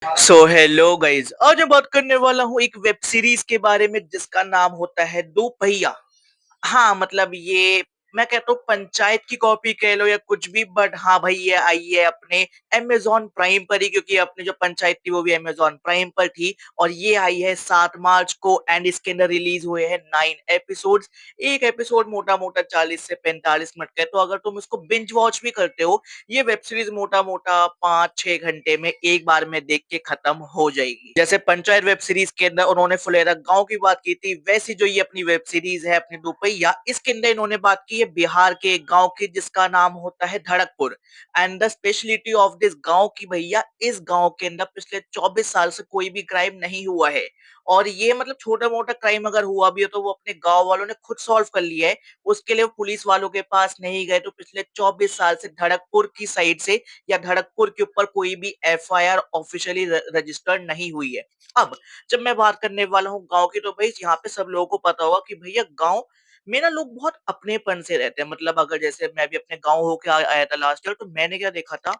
Hello guys, आज मैं बात करने वाला हूँ एक वेब सीरीज के बारे में जिसका नाम होता है दो पहिया। हाँ, मतलब ये मैं कहता हूँ पंचायत की कॉपी कह लो या कुछ भी, बट हाँ भाई ये आई है अपने अमेजोन प्राइम पर ही, क्योंकि अपनी जो पंचायत थी वो भी अमेजोन प्राइम पर थी। और ये आई है 7 मार्च को एंड इसके अंदर रिलीज हुए हैं 9 एपिसोड्स। एक एपिसोड मोटा मोटा 40 से 45 मिनट का है, तो अगर तुम इसको बिंज वॉच भी करते हो, ये वेब सीरीज मोटा मोटा 5-6 घंटे में एक बार में देख के खत्म हो जाएगी। जैसे पंचायत वेब सीरीज के अंदर उन्होंने फुलेरा गांव की बात की थी, वैसी जो ये अपनी वेब सीरीज है अपनी दोपहिया, इसके अंदर इन्होंने बात की है बिहार के एक गांव की जिसका नाम होता है Dhadakpur. And the speciality of this गांव की भैया, इस गांव के अंदर पिछले 24 साल से कोई भी क्राइम नहीं हुआ है। और ये मतलब छोटा मोटा क्राइम अगर हुआ भी हो तो वो अपने गांव वालों ने खुद सॉल्व कर लिया है। उसके लिए वो पुलिस वालों के पास नहीं गए। तो पिछले 24 साल से धड़कपुर की साइड से या धड़कपुर के ऊपर कोई भी एफआईआर ऑफिशियली रजिस्टर्ड नहीं हुई है। अब जब मैं बात करने वाला हूँ गांव की, तो भाई यहाँ पे सब लोगों को पता होगा कि भैया गांव में ना लोग बहुत अपनेपन से रहते हैं। मतलब अगर जैसे मैं भी अपने गांव होके आया था लास्ट ईयर, तो मैंने क्या देखा था,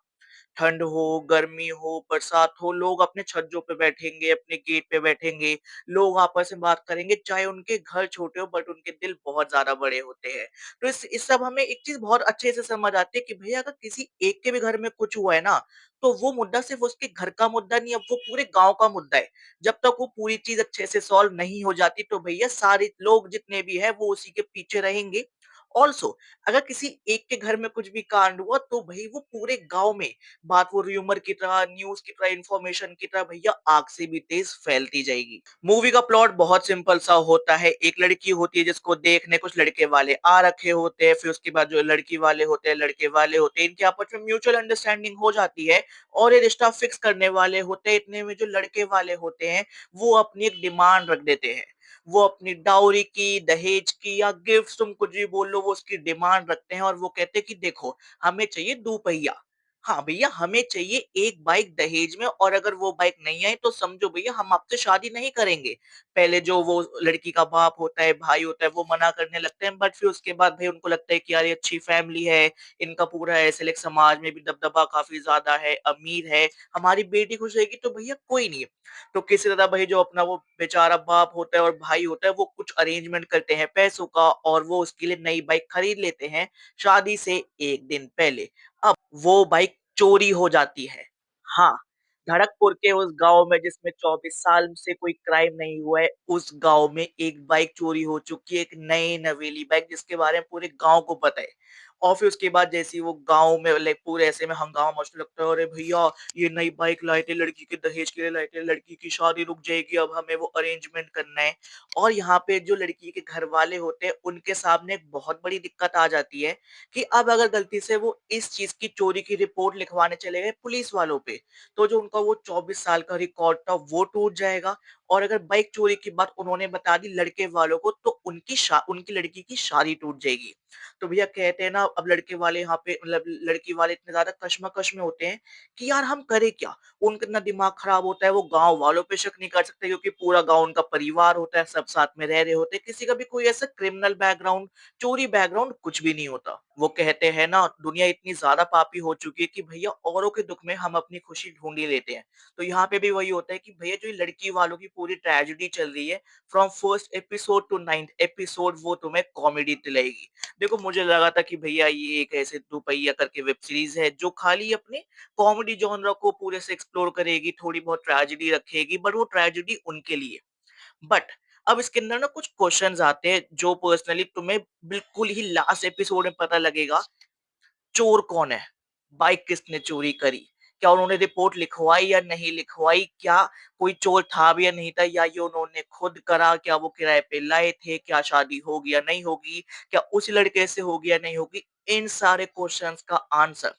ठंड हो, गर्मी हो, बरसात हो, लोग अपने छज्जों पे बैठेंगे, अपने गेट पे बैठेंगे, लोग आपस में बात करेंगे, चाहे उनके घर छोटे हो बट उनके दिल बहुत ज्यादा बड़े होते हैं। तो इस सब हमें एक चीज बहुत अच्छे से समझ आती है कि भैया अगर किसी एक के भी घर में कुछ हुआ है ना, तो वो मुद्दा सिर्फ उसके घर का मुद्दा नहीं, अब वो पूरे गांव का मुद्दा है। जब तक वो पूरी चीज अच्छे से सॉल्व नहीं हो जाती, तो भैया सारे लोग जितने भी है वो उसी के पीछे रहेंगे। ऑल्सो अगर किसी एक के घर में कुछ भी कांड हुआ, तो भाई वो पूरे गांव में बात वो र्यूमर की तरह, न्यूज की तरह, इंफॉर्मेशन की तरह भैया आग से भी तेज फैलती जाएगी। मूवी का प्लॉट बहुत सिंपल सा होता है। एक लड़की होती है जिसको देखने कुछ लड़के वाले आ रखे होते हैं, फिर उसके बाद जो लड़की वाले होते हैं, लड़के वाले होते हैं, इनके आपस में म्यूचुअल अंडरस्टैंडिंग हो जाती है और ये रिश्ता फिक्स करने वाले होते हैं। इतने में जो लड़के वाले होते हैं वो अपनी एक डिमांड रख देते हैं। वो अपनी डाउरी की, दहेज की या गिफ्ट, तुम कुछ भी बोल लो, वो उसकी डिमांड रखते हैं और वो कहते हैं कि देखो, हमें चाहिए दोपहिया। हाँ भैया, हमें चाहिए एक बाइक दहेज में, और अगर वो बाइक नहीं आई तो समझो भैया हम आपसे शादी नहीं करेंगे। पहले जो वो लड़की का बाप होता है, भाई होता है, वो मना करने लगते हैं, बट फिर उसके बाद भाई उनको लगता है कि यार ये अच्छी फैमिली है, इनका पूरा ऐसे लाइक समाज में भी दबदबा काफी ज्यादा है, अमीर है, हमारी बेटी खुश रहेगी, तो भैया कोई नहीं। तो किसी तरह भाई जो अपना वो बेचारा बाप होता है और भाई होता है, वो कुछ अरेंजमेंट करते हैं पैसों का और वो उसके लिए नई बाइक खरीद लेते हैं शादी से एक दिन पहले। अब वो बाइक चोरी हो जाती है। हाँ, धड़कपुर के उस गांव में जिसमें 24 साल से कोई क्राइम नहीं हुआ है, उस गांव में एक बाइक चोरी हो चुकी है, एक नई नवेली बाइक जिसके बारे में पूरे गांव को पता है। और फिर उसके बाद जैसे ही वो गांव में लाइक पूरे ऐसे में हंगामा मचने लगता है, अरे भैया ये नई बाइक लाए थे, लड़की के दहेज के लिए लाए थे, लड़की की शादी रुक जाएगी, अब हमें वो अरेंजमेंट करना है। और यहाँ पे जो लड़की के घर वाले होते हैं उनके सामने एक बहुत बड़ी दिक्कत आ जाती है कि अब अगर गलती से वो इस चीज की चोरी की रिपोर्ट लिखवाने चले गए पुलिस वालों पे, तो जो उनका वो 24 साल का रिकॉर्ड था वो टूट जाएगा। और अगर बाइक चोरी की बात उन्होंने बता दी लड़के वालों को, तो उनकी लड़की की शादी टूट जाएगी। तो भैया कहते हैं ना, अब लड़के वाले यहाँ पे मतलब लड़की वाले इतने ज्यादा कश्मकश में होते हैं कि यार हम करें क्या। उनका इतना दिमाग खराब होता है, वो गांव वालों पे शक नहीं कर सकते क्योंकि पूरा गांव उनका परिवार होता है, सब साथ में रह रहे होते हैं, किसी का भी कोई ऐसा क्रिमिनल बैकग्राउंड, चोरी बैकग्राउंड कुछ भी नहीं होता। वो कहते हैं ना, दुनिया इतनी ज्यादा पापी हो चुकी है कि भैया औरों के दुख में हम अपनी खुशी ढूंढ ही लेते हैं। तो यहाँ पे भी वही होता है कि भैया जो ये लड़की वालों की पूरी ट्रेजेडी चल रही है, from first episode to 9th episode, वो तुम्हें कॉमेडी दिलाएगी। देखो मुझे लगा था कि भैया ये एक ऐसे दोपहिया करके वेब सीरीज है जो खाली अपने कॉमेडी जॉनर को पूरे से एक्सप्लोर करेगी, थोड़ी बहुत ट्रेजेडी रखेगी, बट वो ट्रेजेडी उनके लिए। बट अब इसके अंदर ना कुछ क्वेश्चंस आते हैं जो पर्सनली तुम्हें बिल्कुल ही लास्ट एपिसोड में पता लगेगा। चोर कौन है, बाइक किसने चोरी करी, क्या उन्होंने रिपोर्ट लिखवाई या नहीं लिखवाई, क्या कोई चोर था भी या नहीं था, या ये उन्होंने खुद करा, क्या वो किराए पे लाए थे, क्या शादी होगी या नहीं होगी, क्या उस लड़के से होगी या नहीं होगी। इन सारे क्वेश्चंस का आंसर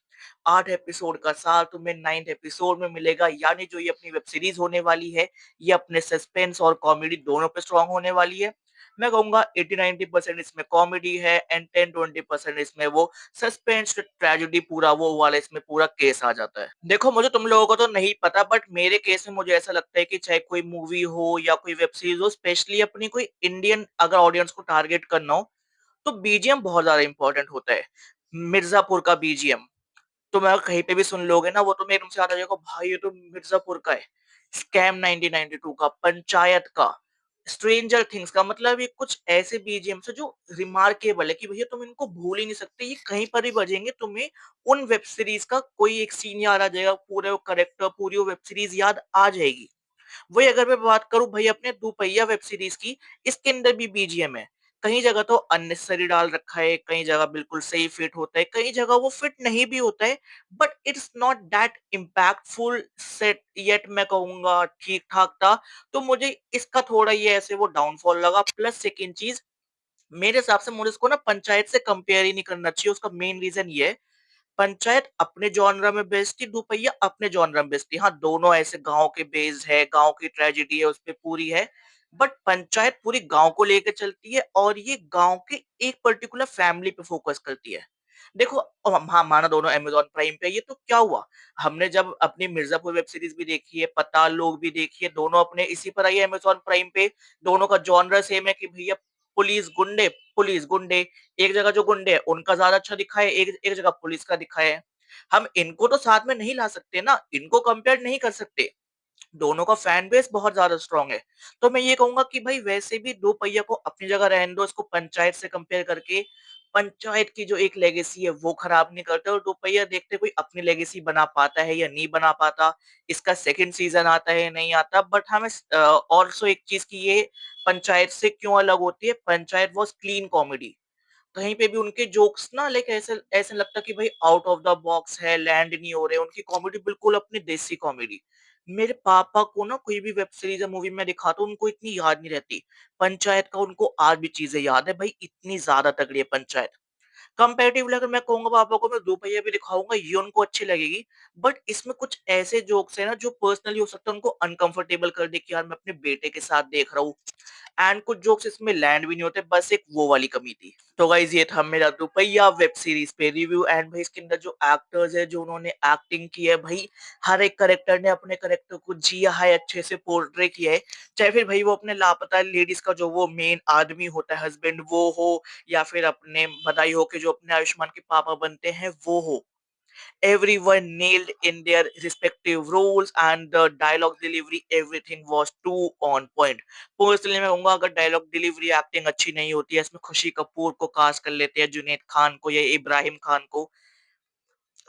8 एपिसोड का सार तुम्हें 9th एपिसोड में मिलेगा। यानी जो ये अपनी वेब सीरीज होने वाली है, ये अपने सस्पेंस और कॉमेडी दोनों पे स्ट्रांग होने वाली है। मैं कहूंगा 80-90% इसमें कॉमेडी है एंड 10-20% इसमें वो सस्पेंस ट्रेजेडी, पूरा वो वाला इसमें पूरा केस आ जाता है। देखो मुझे तुम लोगों को तो नहीं पता, बट मेरे केस में मुझे ऐसा लगता है कि चाहे कोई मूवी हो या कोई वेब सीरीज हो, स्पेशली अपनी कोई इंडियन अगर ऑडियंस को टारगेट करना हो, तो बीजीएम बहुत ज्यादा इंपॉर्टेंट होता है। मिर्जापुर का बीजीएम, तुम अगर कहीं पे भी सुन लोगे ना, वो तुम्हें एकदम से याद आ जाएगा, भाई ये तो मिर्जापुर का है, स्कैम 1992 का, पंचायत का, स्ट्रेंजर थिंग्स का। मतलब ये कुछ ऐसे बीजीएम्स है जो रिमार्केबल है कि भैया तुम इनको भूल ही नहीं सकते। ये कहीं पर भी बजेंगे, तुम्हें उन वेब सीरीज का कोई एक सीन याद आ जाएगा, पूरे वो करेक्टर, पूरी वो वेब सीरीज याद आ जाएगी। वही अगर मैं बात करूं भाई अपने दोपहिया वेब सीरीज की, इसके अंदर भी बीजीएम है। कई जगह तो अननेसेसरी डाल रखा है, कई जगह बिल्कुल सही फिट होता है, कई जगह वो फिट नहीं भी होता है। But it's not that impactful set yet, मैं कहूंगा ठीक ठाक था। तो मुझे इसका थोड़ा ये ऐसे वो डाउनफॉल लगा। प्लस सेकेंड चीज, मेरे हिसाब से मुझे इसको ना पंचायत से कंपेयर ही नहीं करना चाहिए। उसका मेन रीजन ये है, पंचायत अपने जॉनरा में बेस्ड थी, दोपहिया अपने जॉनरा में बेस्ड थी। हाँ, दोनों ऐसे गांव के बेस्ड है, गांव की ट्रेजेडी है, उस पे पूरी है। बट पंचायत पूरी गांव को लेकर चलती है, और ये गांव के एक पर्टिकुलर फैमिली पे फोकस करती है। देखो, हाँ, माना दोनों अमेजोन प्राइम पे है, ये तो क्या हुआ, हमने जब अपनी मिर्जापुर वेब सीरीज भी देखी है, पताल लोग भी देखी है, दोनों अपने इसी पर आई है अमेजोन प्राइम पे। दोनों का जॉनरा सेम है कि भैया पुलिस गुंडे, पुलिस गुंडे। एक जगह जो गुंडे हैं उनका ज्यादा अच्छा दिखा है, एक एक जगह पुलिस का दिखा है। हम इनको तो साथ में नहीं ला सकते ना, इनको कंपेयर नहीं कर सकते। दोनों का फैन बेस बहुत ज्यादा स्ट्रांग है। तो मैं ये कहूंगा कि भाई वैसे भी दो पहिया को अपनी जगह रहने दो, इसको पंचायत से कंपेयर करके पंचायत की जो एक लेगेसी है वो खराब नहीं करते, और दो पहिया देखते कोई अपनी लेगेसी बना पाता है या नहीं बना पाता, इसका सेकंड सीजन आता है या नहीं आता। बट हमें ऑल्सो एक चीज की, ये पंचायत से क्यों अलग होती है, पंचायत वॉज क्लीन कॉमेडी। कहीं पे भी उनके जोक्स ना लाइक ऐसे ऐसे लगता कि भाई आउट ऑफ द बॉक्स है, लैंड नहीं हो रहे। उनकी कॉमेडी बिल्कुल अपनी देसी कॉमेडी। मेरे पापा को ना कोई भी वेब सीरीज या मूवी में दिखाता हूं, उनको इतनी याद नहीं रहती। पंचायत का उनको आज भी चीजें याद है भाई, इतनी ज्यादा तगड़ी है पंचायत। कंपैरेटिवली अगर मैं कहूंगा पापा को, मैं दो पहिया भी दिखाऊंगा, ये उनको अच्छी लगेगी। बट इसमें कुछ ऐसे जोक्स है ना जो पर्सनली हो सकता है उनको अनकंफर्टेबल कर दे कि यार मैं अपने बेटे के साथ देख रहा हूँ। एंड कुछ जोक्स इसमें लैंड भी नहीं होते, बस एक वो वाली कमी थी। तो गाइज ये था मेरा दोपहिया वेब सीरीज पे रिव्यू। एंड भाई इसके अंदर जो एक्टर्स है, जो उन्होंने एक्टिंग की है भाई, हर एक करेक्टर ने अपने करेक्टर को जिया है, अच्छे से पोर्ट्रे किया है। चाहे फिर भाई वो अपने लापता लेडीज का जो वो मेन आदमी होता है, हस्बैंड वो हो, या फिर अपने बधाई हो के जो अपने आयुष्मान के पापा बनते हैं वो हो, everyone nailed in their respective roles, and the dialogue delivery, everything was too on point. Personally मैं कहूंगा अगर dialogue delivery एक्टिंग अच्छी नहीं होती है, इसमें खुशी कपूर को कास्ट कर लेते हैं, जुनैद खान को या इब्राहिम खान को,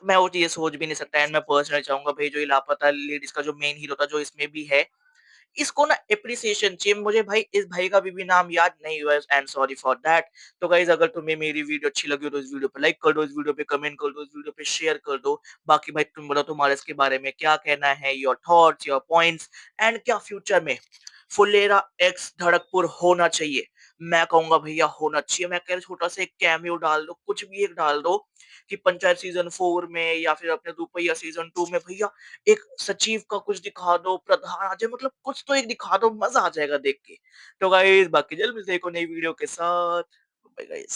मैं वो चीजें सोच भी नहीं सकता। एंड मैं पर्सनली चाहूंगा भाई जो ये लापता लेडीज का जो मेन हीरो था, जो इसमें भी है, इसको ना एप्रिसिएशन चाहिए। मुझे भाई इस भाई का भी नाम याद नहीं हुआ, एंड सॉरी फॉर दैट। तो गाइज अगर तुम्हें मेरी वीडियो अच्छी लगी हो तो इस वीडियो पे लाइक कर दो, इस वीडियो पे कमेंट कर दो, इस वीडियो पे शेयर कर दो। बाकी भाई तुम बताओ तुम्हारे इसके बारे में क्या कहना है, your thoughts, your points. And क्या फ्यूचर में फुलेरा एक्स धड़कपुर होना चाहिए? मैं कहूंगा भैया होना चाहिए। मैं कह रहा छोटा सा एक कैमियो डाल दो, कुछ भी एक डाल दो, कि पंचायत सीजन 4 में या फिर अपने दोपहिया सीजन 2 में भैया एक सचिव का कुछ दिखा दो, प्रधान आ जाए, मतलब कुछ तो एक दिखा दो, मजा आ जाएगा देख के। तो गाइस बाकी जल्द मिलते हैं एक और नई वीडियो के साथ। Bye guys.